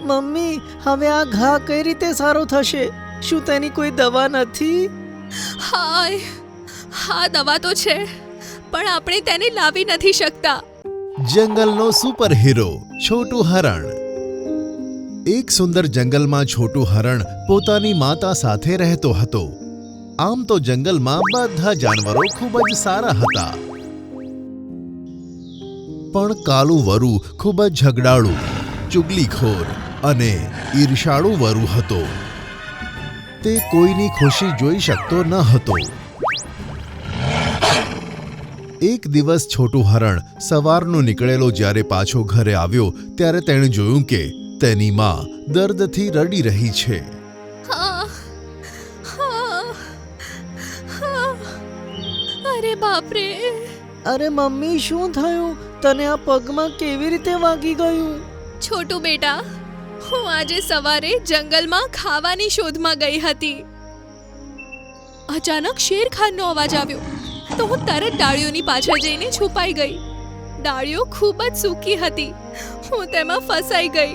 Mummy, હવે આ ઘા કઈ રીતે સારો થશે? શું તેની કોઈ દવા નથી? હાય, હા દવા તો છે, પણ આપણે તેને લાવી નથી શકતા. જંગલનો સુપર હીરો છોટું હરણ. એક સુંદર જંગલમાં છોટું હરણ પોતાની માતા સાથે રહેતો હતો. આમ તો જંગલમાં બધા જાનવરો ખૂબ જ સારા હતા, પણ કાલું વરુ ખૂબ જ ઝઘડાળુ, ચુગલીખોર અને ઈર્ષાળુ વરુ હતો. તે કોઈની ખુશી જોઈ શકતો ન હતો. એક દિવસ છોટું હરણ સવારનો નીકળેલો જ્યારે પાછો ઘરે આવ્યો ત્યારે તેણે જોયું કે તેની માં દર્દથી રડી રહી છે. અરે બાપરે! અરે મમ્મી, શું થયું? તને આ પગમાં કેવી રીતે વાગી ગયું? છોટું બેટા, હું આજે સવારે જંગલમાં ખાવાની શોધમાં ગઈ હતી. અચાનક શેરખાનનો અવાજ આવ્યો તો હું તરત ડાળીઓની પાછળ જઈને છુપાઈ ગઈ. ડાળીઓ ખૂબ જ સૂકી હતી. હું તેમાં ફસાઈ ગઈ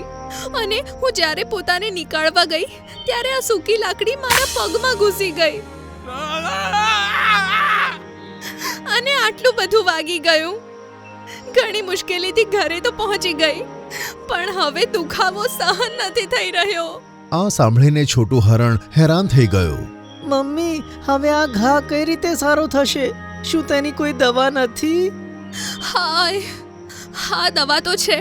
અને હું જ્યારે પોતાને નીકાળવા ગઈ ત્યારે આ સૂકી લાકડી મારા પગમાં ઘૂસી ગઈ અને આટલું બધું વાગી ગયું. ઘણી મુશ્કેલીથી ઘરે તો પહોંચી ગઈ, પણ હવે દુખાવો સહન નથી થઈ રહ્યો. આ સાંભળીને છોટું હરણ હેરાન થઈ ગયો. મમ્મી, હવે આ ઘા કઈ રીતે સારો થશે? શું તેની કોઈ દવા નથી? હાય, હા દવા તો છે,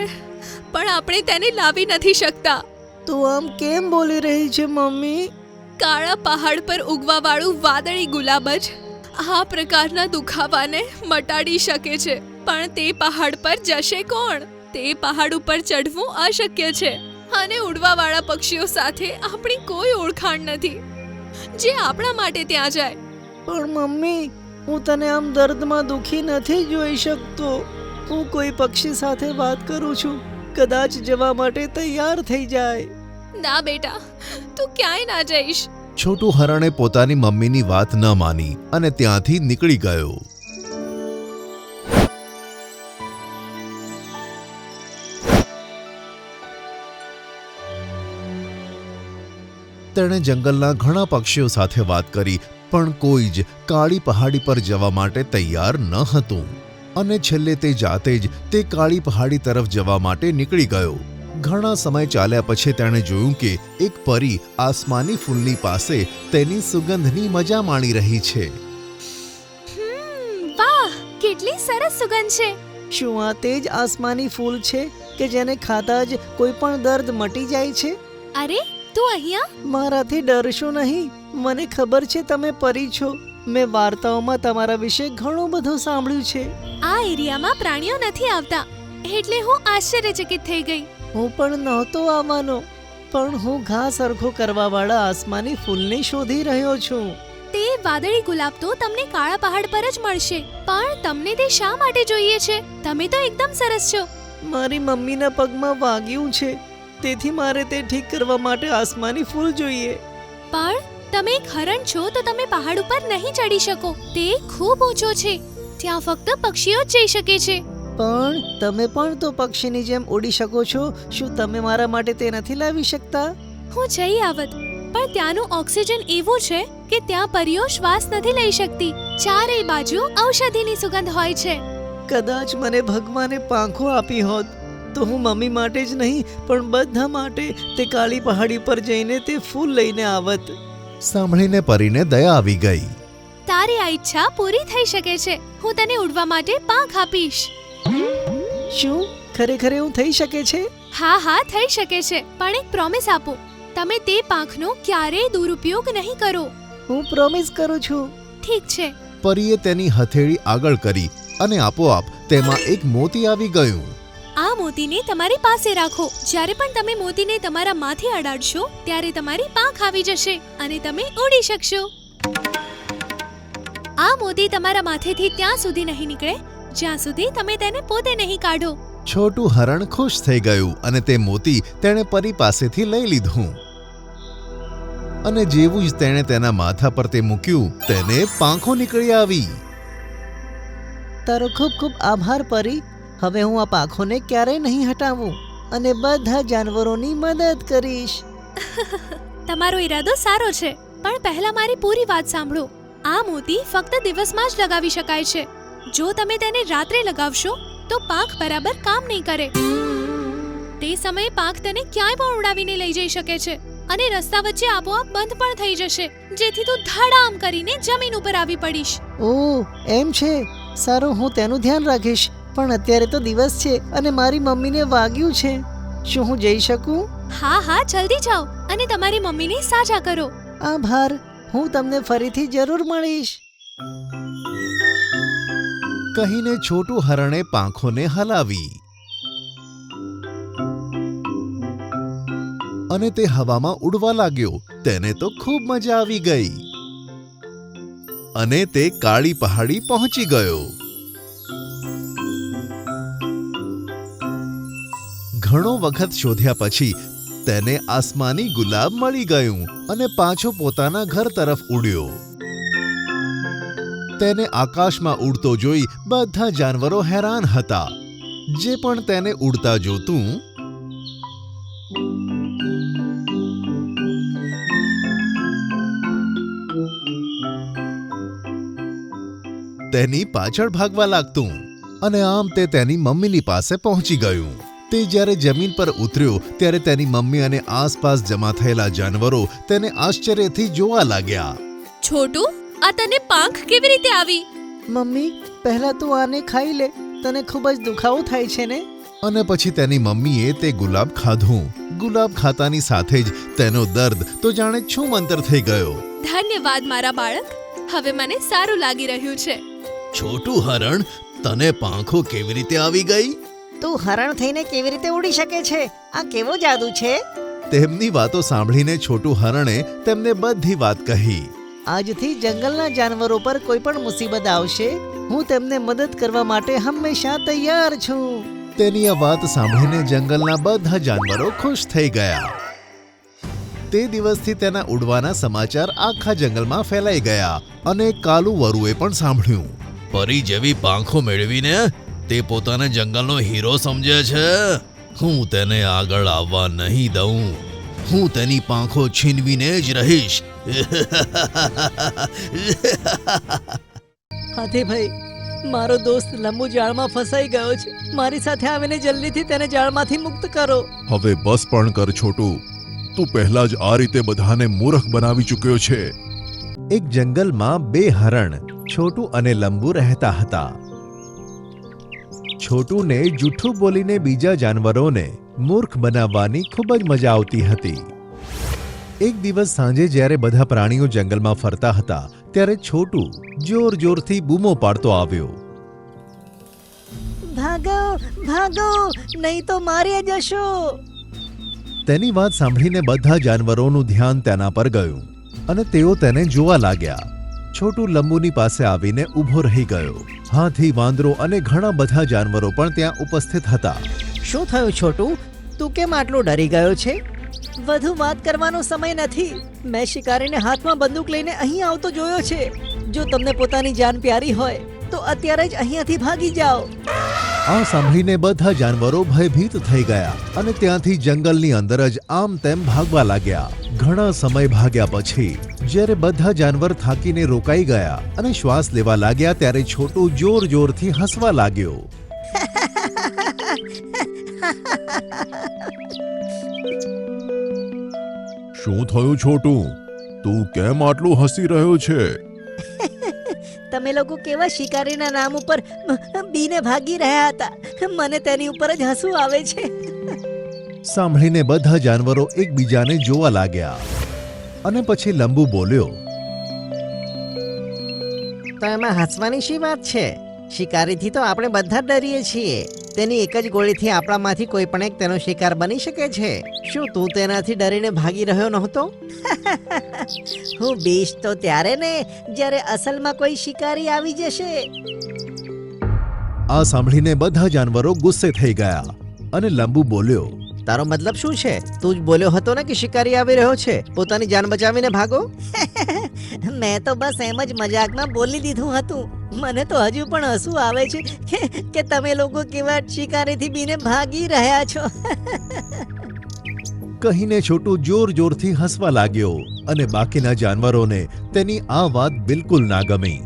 પણ આપણે તેને લાવી નથી શકતા. તો આમ કેમ બોલી રહી છે મમ્મી? કાળા પહાડ પર ઉગવાવાળું વાદળી ગુલાબ જ આ પ્રકારના દુખાવાને મટાડી શકે છે, પણ તે પહાડ પર જશે કોણ? તે પહાડ ઉપર ચઢવું અશક્ય છે અને ઉડવાવાળા પક્ષીઓ સાથે આપણી કોઈ ઓળખાણ નથી જે આપણા માટે ત્યાં જાય. પણ મમ્મી, હું તને આમ દર્દમાં દુખી નથી જોઈ શકતો. હું કોઈ પક્ષી સાથે વાત કરું છું, કદાચ જવા માટે તૈયાર થઈ જાય. ના બેટા, તું ક્યાંય ના જઈશ. છોટું હરણે પોતાની મમ્મીની વાત ન માની અને ત્યાંથી નીકળી ગયો. તેણે જંગલના ઘણા પક્ષીઓ સાથે વાત કરી, પણ કોઈ જ કાળી પહાડી પર જવા માટે તૈયાર ન હતું અને છેલ્લે તે જાતે જ તે કાળી પહાડી તરફ જવા માટે નીકળી ગયો. ઘણા સમય ચાલ્યા પછી તેણે જોયું કે એક પરી આસમાની ફૂલની પાસે તેની સુગંધની મજા માણી રહી છે. વાહ, કેટલી સરસ સુગંધ છે! શું આ તે જ આસમાની ફૂલ છે કે જેને ખાતા જ કોઈ પણ દર્દ મટી જાય છે? અરે, તું અહીંયા? મારાથી ડરશો નહીં. મને ખબર છે તમે પરી છો. મેં વાર્તાઓમાં તમારા વિશે ઘણું બધું સાંભળ્યું છે. આ એરિયામાં પ્રાણીઓ નથી આવતા એટલે હું આશ્ચર્યચકિત થઈ ગઈ. હું પણ નહોતો આવવાનો, પણ હું ઘા સરખો કરવાવાળા આસમાની ફૂલને શોધી રહ્યો છું. તે વાદળી ગુલાબ તો તમને કાળા પહાડ પર જ મળશે, પણ તમને તે શા માટે જોઈએ છે? તમે તો એકદમ સરસ છો. મારી મમ્મીના પગમાં વાગ્યું છે, તેથી મારે તે ઠીક કરવા માટે આસમાની ફૂલ જોઈએ. પણ તમે એક હરણ છો તો તમે પહાડ ઉપર નહીં ચડી શકો. તે ખૂબ ઊંચો છે, ત્યાં ફક્ત પક્ષીઓ જ જઈ શકે છે. પણ તમે પણ તો પક્ષીની જેમ ઉડી શકો છો. શું તમે મારા માટે તે નથી લાવી શકતા? હું જઈ આવત, પણ ત્યાંનું ઓક્સિજન એવું છે કે ત્યાં પરીઓ શ્વાસ નથી લઈ શકતી. ચારેય બાજુ ઔષધિની સુગંધ હોય છે. કદાચ મને ભગવાને પાંખો આપી હોત તો હું મમ્મી માટે જ નહીં પણ બધા માટે તે કાળી પહાડી પર જઈને તે ફૂલ લઈને આવત. સાંભળીને પરીને દયા આવી ગઈ. તારી આ ઈચ્છા પૂરી થઈ શકે છે. હું તને ઉડવા માટે પાંખ આપીશ. શું ખરેખર એવું થઈ શકે છે? હા હા, થઈ શકે છે, પણ એક પ્રોમિસ આપો. તમે તે પાંખનો ક્યારેય દુરુપયોગ નહીં કરો. હું પ્રોમિસ કરું છું. ઠીક છે. પરીએ તેની હથેળી આગળ કરી અને આપોઆપ તેમાં એક મોતી આવી ગયું. આ મોતીને તમારી પાસે રાખો. જ્યારે પણ તમે મોતીને તમારા માથે અડાડશો ત્યારે તમારી પાંખ આવી જશે અને તમે ઉડી શકશો. આ મોતી તમારા માથેથી ત્યાં સુધી નહીં નીકળે જ્યાં સુધી તમે તેને પોતે નહીં કાઢો. છોટું હરણ ખુશ થઈ ગયું અને તે મોતી તેણે પરી પાસેથી લઈ લીધું અને જેવું જ તેણે તેના માથા પર તે મૂક્યું તેને પાંખો નીકળી આવી. તારો ખૂબ ખૂબ આભાર પરી. હવે હું આ પાંખોને ક્યારેય નહીં હટાવું. અને બધા જાનવરોની મદદ કરીશ. તમારો ઈરાદો સારો છે, પણ પહેલા મારી પૂરી વાત સાંભળો. આ મોતી ફક્ત દિવસમાં જ લગાવી શકાય છે. જો તમે તેને રાત્રે લગાવશો તો પાંખ બરાબર કામ નહીં કરે. તે સમયે પાંખ તેને ક્યાંય પણ ઉડાવીને લઈ જઈ શકે છે અને રસ્તા વચ્ચે આપોઆપ બંધ પણ થઈ જશે, જેથી તું ધડામ કરીને જમીન ઉપર આવી પડીશ. ઓહ, એમ છે. સારું, હું તેનું ધ્યાન રાખીશ. પણ અત્યારે તો દિવસ છે અને મારી મમ્મીને વાગ્યું છે. શું હું જઈ શકું? હા હા, જલ્દી જાઓ અને તમારી મમ્મીને સાજા કરો. આભાર. હું તમને ફરીથી જરૂર મળીશ. કહીને છોટું હરણે પાંખોને હલાવી અને તે હવામાં ઉડવા લાગ્યો. તેને તો ખૂબ મજા આવી ગઈ અને તે કાળી પહાડી પહોંચી ગયો. ઘણો વખત શોધ્યા પછી તેને આસમાની ગુલાબ મળી ગયું અને પાછો પોતાના ઘર તરફ ઉડ્યો. તેને આકાશમાં ઉડતો જોઈ બધા જાનવરો હેરાન હતા. જે પણ તેને ઉડતા જોતું તેની પાછળ ભાગવા લાગતું અને આમ તે તેની મમ્મીની પાસે પહોંચી ગયું. તે જ્યારે જમીન પર ઉતર્યો ત્યારે તેની મમ્મી અને આસપાસ જમા થયેલા જાનવરો તેને આશ્ચર્યથી જોવા લાગ્યા. છોટુ, આ તને પાંખ કેવી રીતે આવી? મમ્મી, પહેલા તું આને ખાઈ લે. તને ખૂબ જ દુખાવો થાય છે ને? અને પછી તેની મમ્મીએ તે ગુલાબ ખાધું. ગુલાબ ખાતાની સાથે જ તેનો દર્દ તો જાણે છૂમંતર થઈ ગયો. ધન્યવાદ મારા બાળક, હવે મને સારું લાગી રહ્યું છે. છોટું હરણ, તને પાંખો કેવી રીતે આવી ગઈ? તું હરણ થઈને કેવી રીતે ઉડી શકે છે? આ કેવો જાદુ છે? તેમની વાતો સાંભળીને છોટું હરણે તેમને બધી વાત કહી. આજથી જંગલના જાનવરો પર કોઈ પણ મુસીબત આવશે, હું તેમને મદદ કરવા માટે હંમેશા તૈયાર છું. તેની આ વાત સાંભળીને જંગલના બધા જાનવરો ખુશ થઈ ગયા. તે દિવસથી તેના ઉડવાના સમાચાર આખા જંગલમાં ફેલાઈ ગયા અને કાલુ વરુએ પણ સાંભળ્યું. પરી જેવી પાંખો મેળવીને તે પોતાને જંગલનો હીરો સમજે છે. હું તેને આગળ આવવા નહીં દઉં. હું તેની પાંખો છીનવીને જ રહીશ. હાથીભાઈ, મારો દોસ્ત લંબુ જાળમાં ફસાઈ ગયો છે. મારી સાથે આવીને જલ્દીથી તેને જાળમાંથી મુક્ત કરો. હવે બસ પણ કર છોટું. તું પહેલા જ આ રીતે બધાને મૂર્ખ બનાવી ચૂક્યો છે. એક જંગલમાં બે હરણ છોટું અને લંબુ રહેતા હતા. છોટુને જૂઠું બોલીને બીજા જાનવરોને મૂર્ખ બનાવવાની ખૂબ જ મજા આવતી હતી. એક દિવસ સાંજે જ્યારે બધા પ્રાણીઓ જંગલમાં ફરતા હતા ત્યારે છોટું જોર જોરથી બૂમો પાડતો આવ્યો. ભાગો ભાગો, નહીં તો મારી જશો. તેની વાત સાંભળીને બધા જાનવરોનું ધ્યાન તેના પર ગયું અને તેઓ તેને જોવા લાગ્યા. છોટું લંબુની પાસે આવીને ઊભો રહી ગયો. હાથી, વાંદરો અને ઘણા બધા જાનવરો પણ ત્યાં ઉપસ્થિત હતા. શું થયું છોટું? તું કેમ આટલો ડરી ગયો છે? વધુ વાત કરવાનો સમય નથી. મેં શિકારીને હાથમાં બંદૂક લઈને અહીં આવતો જોયો છે. જો તમને પોતાની જાન પ્યારી હોય તો અત્યારે જ અહીંયાથી ભાગી જાઓ. આ સાંભળીને બધા જાનવરો ભયભીત થઈ ગયા અને ત્યાંથી જંગલની અંદર જ આમ તેમ ભાગવા લાગ્યા. ઘણા સમય ભાગ્યા પછી જ્યારે બધા જાનવર થાકીને રોકાઈ ગયા અને શ્વાસ લેવા લાગ્યા ત્યારે છોટું જોર જોરથી હસવા લાગ્યો. શું થયું છોટું? તું કેમ આટલું હસી રહ્યો છે? તમે લોકો કેવા શિકારીના નામ ઉપર બીને ભાગી રહ્યા હતા. મને તેની ઉપર જ હસવું આવે છે. સાંભળીને બધા જાનવરો એકબીજાને જોવા લાગ્યા અને પછી લંબુ બોલ્યો. તો એમાં હસવાની શી વાત છે? શિકારીથી તો આપણે બધા ડરીએ છીએ. તેની એક જ ગોળીથી આપણામાંથી કોઈ પણ એક તેનો શિકાર બની શકે છે. શું તું તેનાથી ડરીને ભાગી રહ્યો નહોતો? હું બીશ તો ત્યારે ને જ્યારે અસલમાં કોઈ શિકારી આવી જશે. આ સાંભળીને બધા જાનવરો ગુસ્સે થઈ ગયા અને લંબુ બોલ્યો. તારો મતલબ શું છે? તું જ બોલ્યો હતો ને કે શિકારી આવી રહ્યો છે. પોતાની જાન બચાવીને ભાગો. મેં તો બસ એમ જ મજાકમાં બોલી દીધું હતું. મને તો હજુ પણ હસવું આવે છે કે તમે લોકો કેવા શિકારીથી બીને ભાગી રહ્યા છો. કહીને છોટુ જોર જોરથી હસવા લાગ્યો અને બાકીના જાનવરોને તેની આ વાત બિલકુલ ના ગમી.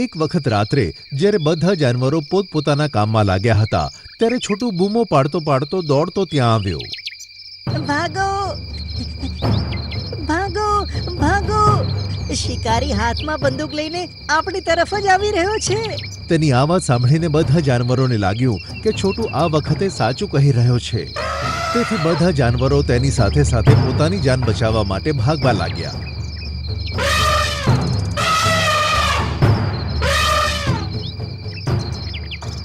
એક વખત રાત્રે જ્યારે બધા જાનવરો પોતપોતાના કામમાં લાગ્યા હતા ત્યારે છોટુ બૂમો પાડતો પાડતો દોડતો ત્યાં આવ્યો. ભાગો ભાગો ભાગો! શિકારી હાથમાં બંદૂક લઈને આપણી તરફ જ આવી રહ્યો છે. તેની આ વાત સાંભળીને બધા જાનવરોને લાગ્યું કે છોટુ આ વખતે સાચું કહી રહ્યો છે. તેથી બધા જાનવરો તેની સાથે સાથે પોતાની જાન બચાવવા માટે ભાગવા લાગ્યા.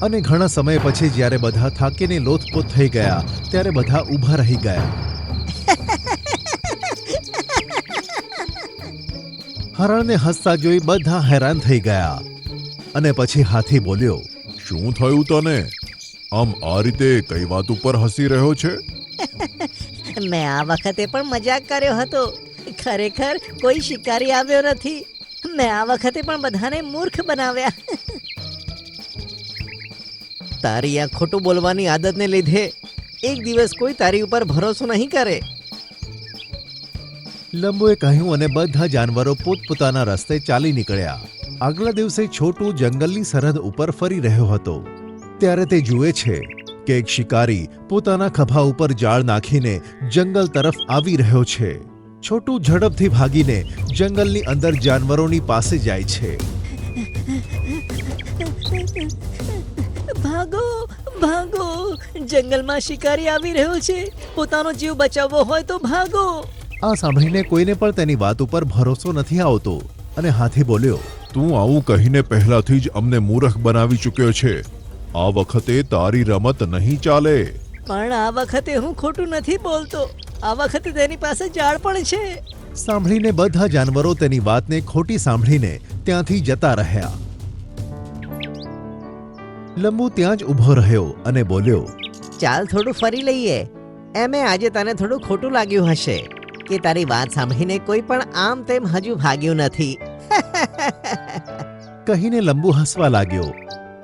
અને ઘણા સમય પછી જ્યારે બધા થાકીને લોથપોથ થઈ ગયા ત્યારે બધા ઊભા રહી ગયા. હરણને હસતા જોઈ બધા હેરાન થઈ ગયા અને પછી હાથી બોલ્યો, શું થયું તને? આમ આ રીતે કઈ વાત ઉપર હસી રહ્યો છે? મેં આ વખતે પણ મજાક કર્યો હતો. ખરેખર કોઈ શિકારી આવ્યો નથી. મેં આ વખતે પણ બધાને મૂર્ખ બનાવ્યા. તારી આ ખોટું બોલવાની આદતને લીધે એક દિવસ કોઈ તારી ઉપર ભરોસો નહીં કરે. લંબુએ કહ્યું અને બધા જાનવરો પોતપોતાના રસ્તે ચાલી નીકળ્યા. આગલા દિવસે છોટુ જંગલની સરહદ ઉપર ફરી રહ્યો હતો ત્યારે તે જુએ છે કે એક શિકારી પોતાના ખભા ઉપર જાળ નાખીને જંગલ તરફ આવી રહ્યો છે. છોટુ ઝડપથી ભાગીને જંગલની અંદર જાનવરોની પાસે જાય છે. ભાગો ભાગો! જંગલમાં શિકારી આવી રહ્યો છે. પોતાનો જીવ બચાવવો હોય તો ભાગો. આ સાંભળીને કોઈને પણ તેની વાત ઉપર ભરોસો નથી આવતો અને હાથી બોલ્યો, તું આવું કહીને પહેલાથી જ અમને મૂર્ખ બનાવી ચૂક્યો છે. આ વખતે તારી રમત નહીં ચાલે. પણ આ વખતે હું ખોટું નથી બોલતો. આ વખતે તેની પાસે જાળ પણ છે. સાંભળીને બધા જાનવરો તેની વાતને ખોટી સાંભળીને ત્યાંથી જતા રહ્યા. લંબુ ત્યાં જ ઊભો રહ્યો અને બોલ્યો, ચાલ થોડું ફરી લઈએ. એમે આજે તને થોડું ખોટું લાગ્યું હશે કે તારી વાત સાંભળીને કોઈ પણ આમ તેમ હજુ ભાગ્યું નથી. કહીને લંબુ હસવા લાગ્યો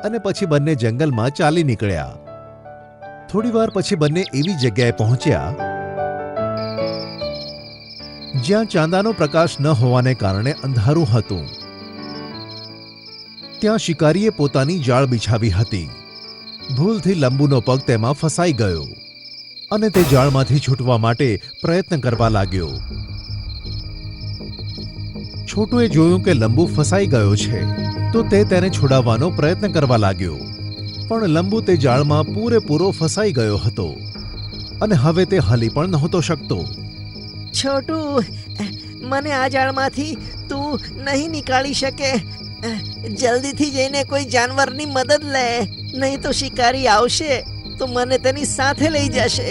અને પછી બંને જંગલમાં ચાલી નીકળ્યા. થોડી વાર પછી બંને એવી જગ્યાએ પહોંચ્યા જ્યાં ચાંદાનો પ્રકાશ ન હોવાને કારણે અંધારું હતું. ત્યાં શિકારીએ પોતાની જાળ બિછાવી હતી. ભૂલથી લંબુનો પગ તેમાં ફસાઈ ગયો અને તે જાળમાંથી છૂટવા માટે પ્રયત્ન કરવા લાગ્યો. છોટુએ જોયું કે લંબુ ફસાઈ ગયો છે તો તે તેને છોડાવવાનો પ્રયત્ન કરવા લાગ્યો. પણ લંબુ તે જાળમાં પૂરેપૂરો ફસાઈ ગયો હતો અને હવે તે હલી પણ નહોતો શકતો. છોટુ, મને આ જાળમાંથી તું નહીં નીકાળી શકે. જલ્દીથી જઈને કોઈ જાનવરની મદદ લે, નહીં તો શિકારી આવશે તો મને તેની સાથે લઈ જશે.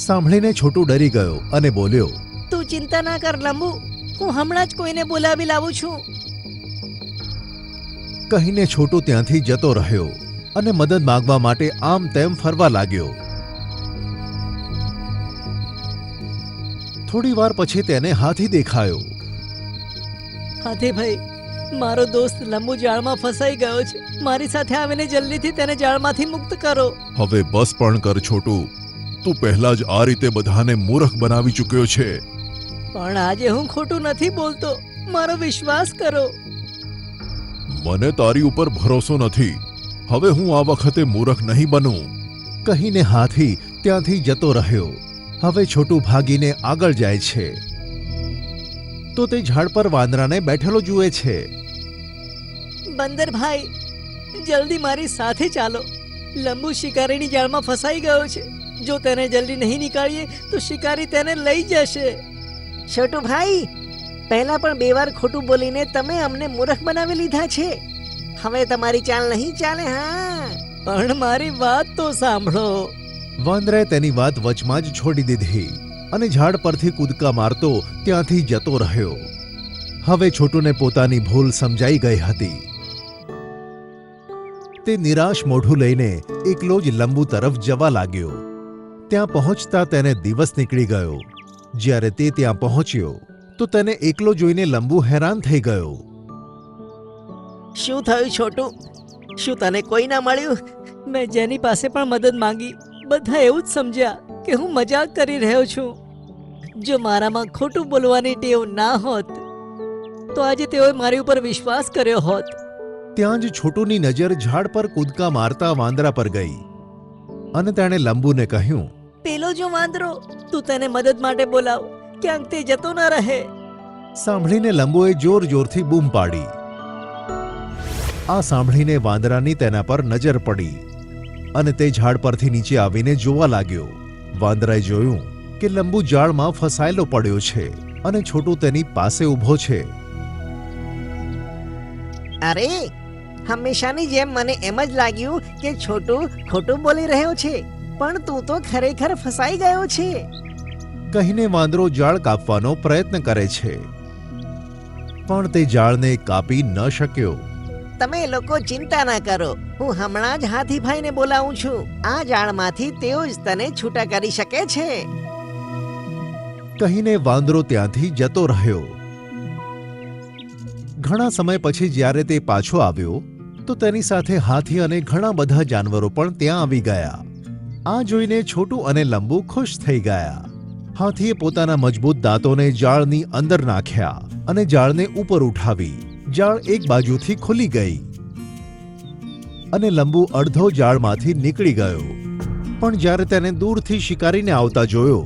સાંભળીને છોટુ ડરી ગયો અને બોલ્યો, તું ચિંતા ના કર લંબુ, હું હમણાં જ કોઈને બોલાવી લાવું છું. કહીને છોટુ ત્યાંથી જતો રહ્યો અને મદદ માંગવા માટે આમ તેમ ફરવા લાગ્યો. થોડી વાર પછી તેને હાથી દેખાયો. હાથીભાઈ, મારો દોસ્ત લંબુ જાળમાં ફસાઈ ગયો છે. મારી સાથે આવીને જલ્દીથી તેને જાળમાંથી મુક્ત કરો. હવે બસ પણ કર છોટુ. તું પહેલા જ આ રીતે બધાને મૂર્ખ બનાવી ચૂક્યો છે. પણ આજે હું ખોટું નથી બોલતો. મારો વિશ્વાસ કરો. મને તારી ઉપર ભરોસો નથી. હવે હું આ વખતે મૂર્ખ નહીં બનું. કહીને હાથી ત્યાંથી જતો રહ્યો. હવે છોટુ ભાગીને આગળ જાય છે તો તે ઝાડ પર વાંદરાને બેઠેલો જુએ છે. બંદરભાઈ, જલ્દી મારી સાથે ચાલો. લંબુ શિકારીની જાળમાં ફસાઈ ગયો છે. જો તેને જલ્દી નહીં નીકાળીએ તો શિકારી તેને લઈ જશે. છોટુ ભાઈ, પહેલા પણ 2 વાર ખોટું બોલીને તમે અમને મૂર્ખ બનાવી લીધા છે. હવે તમારી ચાલ નહીં ચાલે. હા, પણ મારી વાત તો સાંભળો. વાંદરાએ તેની વાત વચમાં જ છોડી દીધી અને ઝાડ પરથી કૂદકા મારતો ત્યાંથી જતો રહ્યો. હવે છોટુને પોતાની ભૂલ સમજાઈ ગઈ હતી. તે નિરાશ મોઢું લઈને એકલો જ લંબુ તરફ જવા લાગ્યો. ત્યાં પહોંચતા તેને દિવસ નીકળી ગયો જ્યારે તે ત્યાં પહોંચ્યો તો તેને એકલો જોઈને લંબુ હેરાન થઈ ગયો. શું થયું છોટું? શું તને કોઈ ના મળ્યું? મેં જેની પાસે પણ મદદ માંગી બધા એવું જ સમજ્યા કે હું મજાક કરી રહ્યો છું. જો મારામાં ખોટું બોલવાની ટેવ ના હોત તો આજે તેઓએ મારી ઉપર વિશ્વાસ કર્યો હોત. ત્યાં જ છોટુની નજર ઝાડ પર કૂદકા મારતા વાંદરા પર ગઈ અને તેણે લંબુને કહ્યું, પેલો જો વાંદરો, તું તેને મદદ માટે બોલાવ, ક્યાંક તે જતો ન રહે. સાંભળીને લંબુએ જોર જોરથી બૂમ પાડી. આ સાંભળીને વાંદરાની તેના પર નજર પડી અને તે ઝાડ પરથી નીચે આવીને જોવા લાગ્યો. વાંદરાએ જોયું કે લંબુ જાળમાં ફસાયેલો પડ્યો છે અને છોટું તેની પાસે ઊભો છે. અરે, હંમેશાની જેમ મને એમ જ લાગ્યું કે છોટું ખોટું બોલી રહ્યો છે, પણ તું તો ખરેખર ફસાઈ ગયો છે. કહીને વાંદરો જાળ કાપવાનો પ્રયત્ન કરે છે, પણ તે જાળને કાપી ન શક્યો. તમે લોકો ચિંતા ના કરો, હું હમણાં જ હાથીભાઈને બોલાવું છું. આ જાળમાંથી તેઓ જ તને છૂટા કરી શકે છે. કહીને વાંદરો ત્યાંથી જતો રહ્યો. ઘણા સમય પછી જ્યારે તે પાછો આવ્યો તો તેની સાથે હાથી અને ઘણા બધા જાનવરો પણ ત્યાં આવી ગયા. આ જોઈને છોટું અને લંબુ ખુશ થઈ ગયા. હાથીએ પોતાના મજબૂત દાંતોને જાળની અંદર નાખ્યા અને જાળને ઉપર ઉઠાવી. જાળ એક બાજુથી ખુલી ગઈ અને લંબુ અડધો જાળમાંથી નીકળી ગયો. પણ જ્યારે તેને દૂરથી શિકારીને આવતા જોયો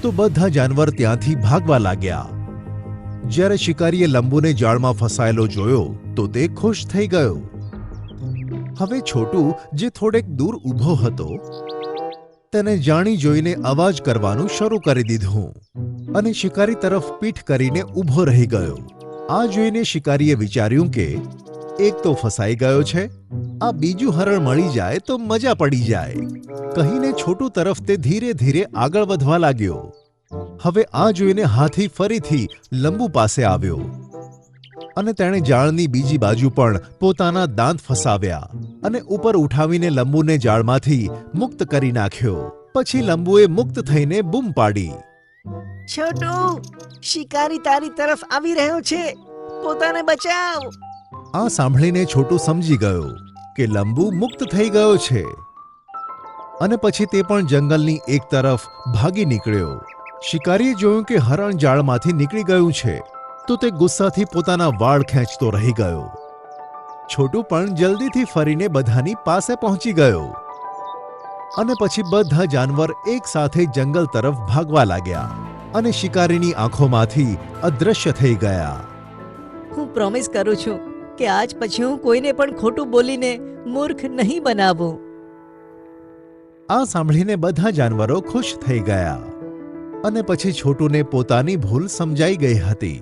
તો બધા જાનવર ત્યાંથી ભાગવા લાગ્યા. જ્યારે શિકારીએ લંબુને જાળમાં ફસાયેલો જોયો તો તે ખુશ થઈ ગયો. હવે છોટું, જે થોડેક દૂર ઊભો હતો, તેને જાણી જોઈને અવાજ કરવાનું શરૂ કરી દીધું અને શિકારી તરફ પીઠ કરીને ઊભો રહી ગયો. આ જોઈને શિકારીએ વિચાર્યું કે એક તો ફસાઈ ગયો છે, આ બીજું હરણ મળી જાય તો મજા પડી જાય. કહીને છોટું તરફ તે ધીરે ધીરે આગળ વધવા લાગ્યો. હવે આ જોઈને હાથી ફરીથી લંબુ પાસે આવ્યો અને તેણે જાળની બીજી બાજુ પણ પોતાના દાંત ફસાવ્યા અને ઉપર ઉઠાવીને લંબુને જાળમાંથી મુક્ત કરી નાખ્યો. પછી લંબુએ મુક્ત થઈને બૂમ પાડી, છોટું, શિકારી તારી તરફ આવી રહ્યો છે, પોતાને બચાવ. આ સાંભળીને છોટું સમજી ગયો કે લંબુ મુક્ત થઈ ગયો છે અને પછી તે પણ જંગલની એક તરફ ભાગી નીકળ્યો. શિકારીએ જોયું કે હરણ જાળમાંથી નીકળી ગયું છે તો તે ગુસ્સાથી પોતાના વાળ ખેંચતો રહી ગયો. છોટું પણ જલ્દીથી ફરીને બધાની પાસે પહોંચી ગયો અને પછી બધા જાનવર એક સાથે જંગલ તરફ ભાગવા લાગ્યા અને શિકારીની આંખોમાંથી અદૃશ્ય થઈ ગયા. હું પ્રોમિસ કરું છું કે આજ પછી હું કોઈને પણ ખોટું બોલીને મૂર્ખ નહીં બનાવું. આ સાંભળીને બધા જાનવરો ખુશ થઈ ગયા અને પછી છોટુને પોતાની ભૂલ સમજાઈ ગઈ હતી.